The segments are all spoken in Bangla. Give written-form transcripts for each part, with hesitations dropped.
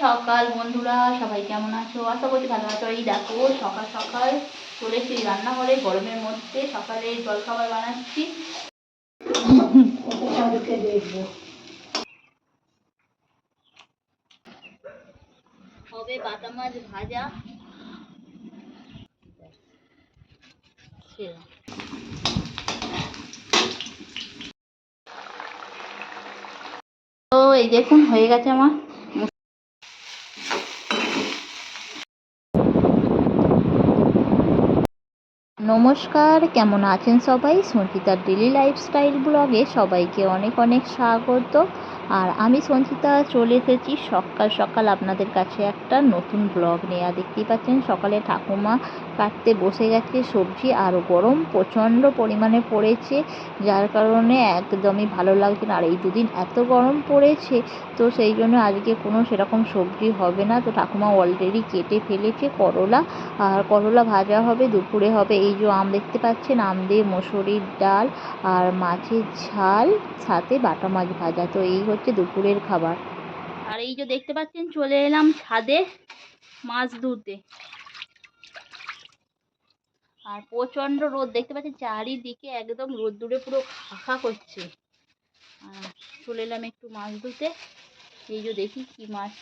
সকাল বন্ধুরা, সবাই কেমন আছো? আশা করছি ভালো আছো। এই দেখো সকাল সকাল চলে এসেছি রান্নাঘরে, গরমের মধ্যে সকালে জলখাবার বানাচ্ছি। হবে বাটা মাছ ভাজা। তো এই দেখুন হয়ে গেছে আমার। নমস্কার, কেমন আছেন সবাই? সঞ্চিতার ডেলি লাইফস্টাইল ব্লগে সবাইকে অনেক অনেক স্বাগত। আর আমি সঞ্চিতা চলে এসেছি সকাল সকাল আপনাদের কাছে একটা নতুন ব্লগ নিয়ে। দেখতেই পাচ্ছেন সকালে ঠাকুমা কাটতে বসে গেছে সবজি, আর গরম প্রচণ্ড পরিমাণে পড়েছে, যার কারণে একদমই ভালো লাগছে না। আর এই দুদিন এত গরম পড়েছে, তো সেই জন্য আজকে কোনো সেরকম সবজি হবে না। তো ঠাকুমা অলরেডি কেটে ফেলেছে করলা, আর করলা ভাজা হবে, দুপুরে হবে এই যে আম দেখতে পাচ্ছেন, আম দিয়ে মসুরির ডাল আর মাছের ঝাল, সাথে বাটা মাছ ভাজা। তো এই হচ্ছে দুপুরের খাবার। আর এই যে দেখতে পাচ্ছেন চলে এলাম ছাদে মাছ ধুতে। আর প্রচণ্ড রোদ দেখতে পাচ্ছেন, চারিদিকে একদম রোদ্দুরে পুরো খাখা করছে। আর চলে এলাম একটু মাছ ধুতে। এই যে দেখি কি মাছ,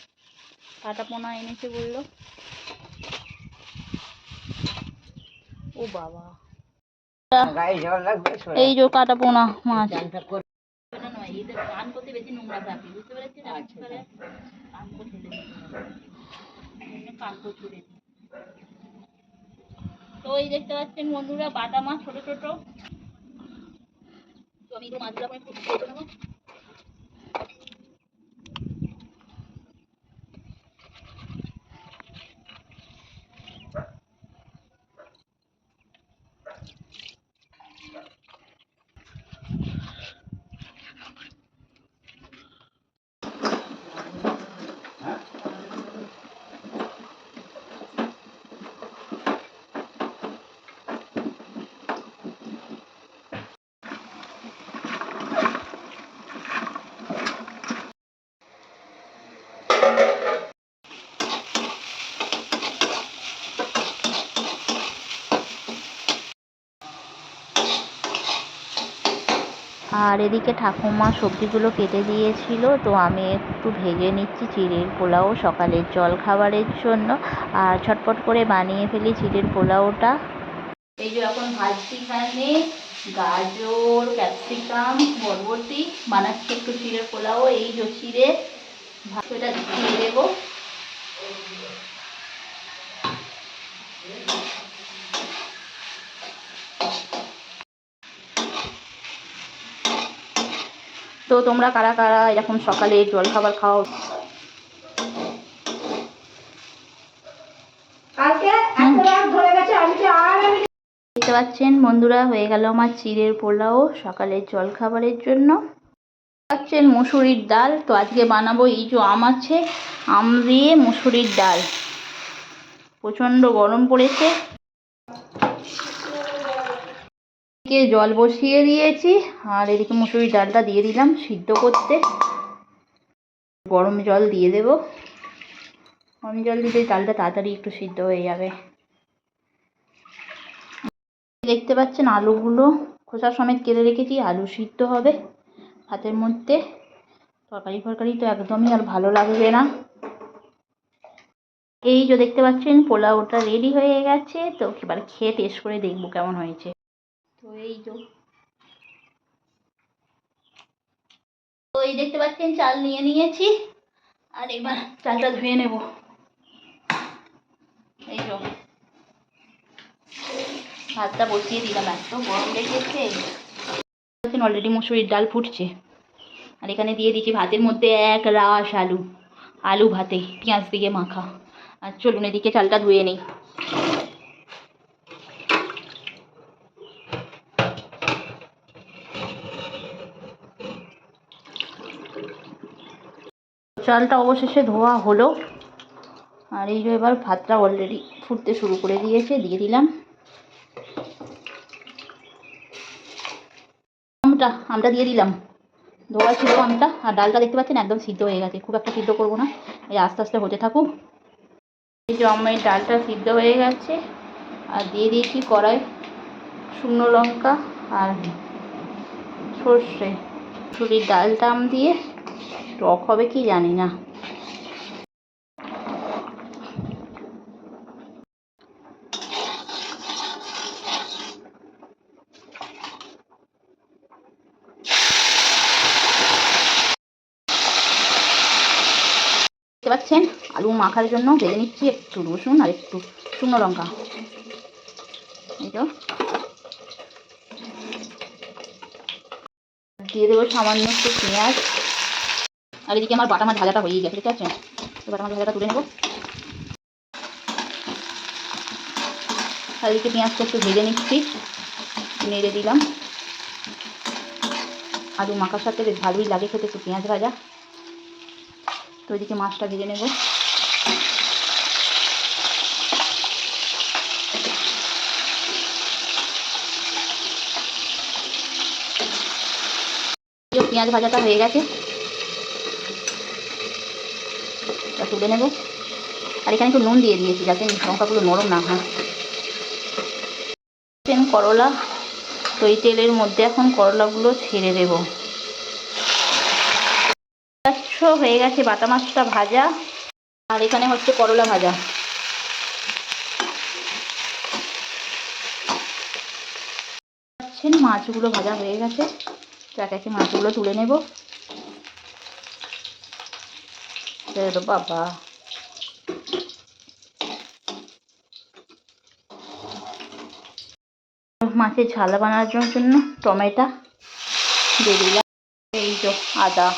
কাটা পোনা এনেছে বললো। ও বাবা, এই যে কাটা পোনা মাছ। তো এই দেখতে পাচ্ছেন বন্ধুরা বাটা মাছ ছোট ছোট। তো আমি একটু মাছগুলো একটু ভেজে নেবো। আর এদিকে ঠাকুমা সবজিগুলো কেটে দিয়েছিল, তো আমি একটু ভেজে নিচ্ছি চিড়ের পোলাও সকালের জল খাবারের জন্য। আর ছটপট করে বানিয়ে ফেলি চিড়ের পোলাওটা। এই যে এখন ভাজছি এখানে গাজর, ক্যাপসিকাম, বরবটি, বানাচ্ছি একটু চিড়ের পোলাও। এই যে চিড়ে ভাতটা দিয়ে দেবো। তো তোমরা কারা কারা এরকম সকালে জল খাবার খাও? দেখতে পাচ্ছেন বন্ধুরা হয়ে গেল আমার চিড়ের পোলাও সকালের জল খাবারের জন্য। পাচ্ছেন মুসুরির ডাল। তো আজকে বানাবো এই যে আম আছে, আম দিয়ে মুসুরির ডাল। প্রচণ্ড গরম পড়েছে, জল বসিয়ে দিয়েছি। আর এদিকে মুসুরির ডালটা দিয়ে দিলাম সিদ্ধ করতে। গরম জল দিয়ে দেব, গরম জল দিলে ডালটা তাড়াতাড়ি একটু সিদ্ধ হয়ে যাবে। দেখতে পাচ্ছেন আলুগুলো খোসা সমেত কেটে রেখেছি, আলু সিদ্ধ হবে ভাতের মধ্যে। তরকারি ফরকারি তো একদমই আর ভালো লাগবে না। এই যে দেখতে পাচ্ছেন পোলাওটা রেডি হয়ে গেছে। তো এবার খেয়ে টেস্ট করে দেখবো কেমন হয়েছে। তো এই যে দেখতে পাচ্ছেন চাল নিয়ে নিয়েছি, আর এবার চালটা ধুয়ে নেব। এই যে ভাতটা বসিয়ে দিলাম, এত গরম লেগেছে। অলরেডি মুসুরির ডাল ফুটছে, আর এখানে দিয়ে দিচ্ছি ভাতের মধ্যে এক রাস আলু, আলু ভাতে পেঁয়াজ দিয়ে মাখা। আর চলুন এদিকে চালটা ধুয়ে নিই। চালটা অবশেষে ধোয়া হলো, আর এই যে এবার ভাতটা অলরেডি ফুটতে শুরু করে দিয়েছে, দিয়ে দিলাম আমটা দিয়ে দিলাম। ধোয়া ছিল অনেকটা। আর ডালটা দেখতে পাচ্ছেন একদম সিদ্ধ হয়ে গেছে, খুব একটা সিদ্ধ করবো না, এই আস্তে আস্তে হতে থাকুক। এই যে আমার ডালটা সিদ্ধ হয়ে গেছে, আর দিয়ে দিয়েছি কড়াই শুকনো লঙ্কা আর সর্ষে। মুসুরির ডালটা দিয়ে টক হবে কি জানি না। দেখতে পাচ্ছেন আলু মাখার জন্য ভেজে নিচ্ছি একটু রসুন আর একটু শুকনো লঙ্কা। এই তো দিয়ে দেবো সামান্য একটু পেঁয়াজ। আর এদিকে আমার বাটা মাছ ভাজাটা হয়েই গেছে, দেখতে পাচ্ছেন। তো বাটা মাছ ভাজাটা তুলে নেবো। আর এদিকে পেঁয়াজটা একটু ভেজে নিচ্ছি, নেড়ে দিলাম। আলু মাখার সাথে বেশ ভালোই লাগে খেতে একটু পেঁয়াজ ভাজা। তো এদিকে মাছটা ভেজে নেব। পেঁয়াজ ভাজাটা হয়ে গেছে, তা তুলে নেব। আর এখানে একটু নুন দিয়ে দিয়েছি যাতে লঙ্কাগুলো নরম না হয়। করলা, তো এই তেলের মধ্যে এখন করলাগুলো ছেড়ে দেব। হয়ে গেছে বাটা মাছটা ভাজা, আর এখানে হচ্ছে করলা ভাজা। মাছগুলো ভাজা হয়ে গেছে, তো এক একে মাছগুলো তুলে নেব। বাবা, মাছের ঝাল বানানোর জন্য টমেটো দিয়ে দিলাম, এই তো আদা।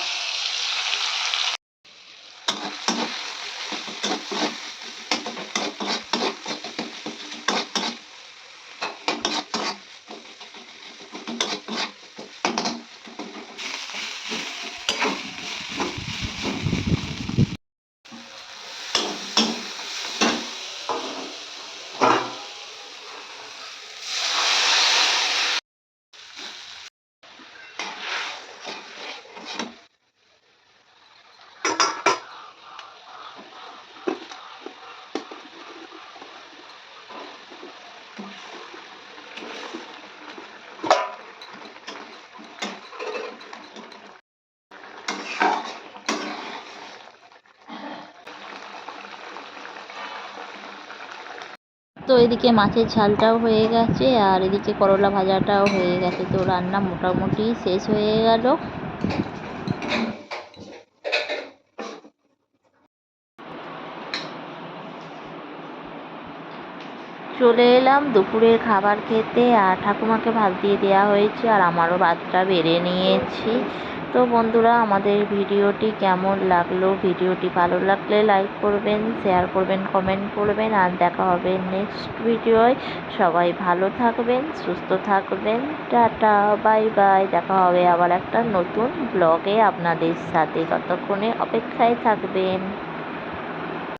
তো এদিকে মাছের ঝালটাও হয়ে গেছে, আর এদিকে করলা ভাজাটাও হয়ে গেছে। তো রান্না মোটামুটি শেষ হয়ে গেল। চলে এলাম দুপুরের খাবার খেতে, আর ঠাকুমাকে ভাত দিয়ে দেওয়া হয়েছে, আর আমারও ভাতটা বেড়ে নিয়েছি। তো বন্ধুরা, আমাদের ভিডিওটি কেমন লাগলো? ভিডিওটি ভালো লাগলে লাইক করবেন, শেয়ার করবেন, কমেন্ট করবেন, আর দেখা হবে নেক্সট ভিডিওয়। সবাই ভালো থাকবেন, সুস্থ থাকবেন। Tata, bye bye. দেখা হবে আবার একটা নতুন ব্লগে আপনাদের সাথে। ততক্ষণে অপেক্ষায় থাকবেন।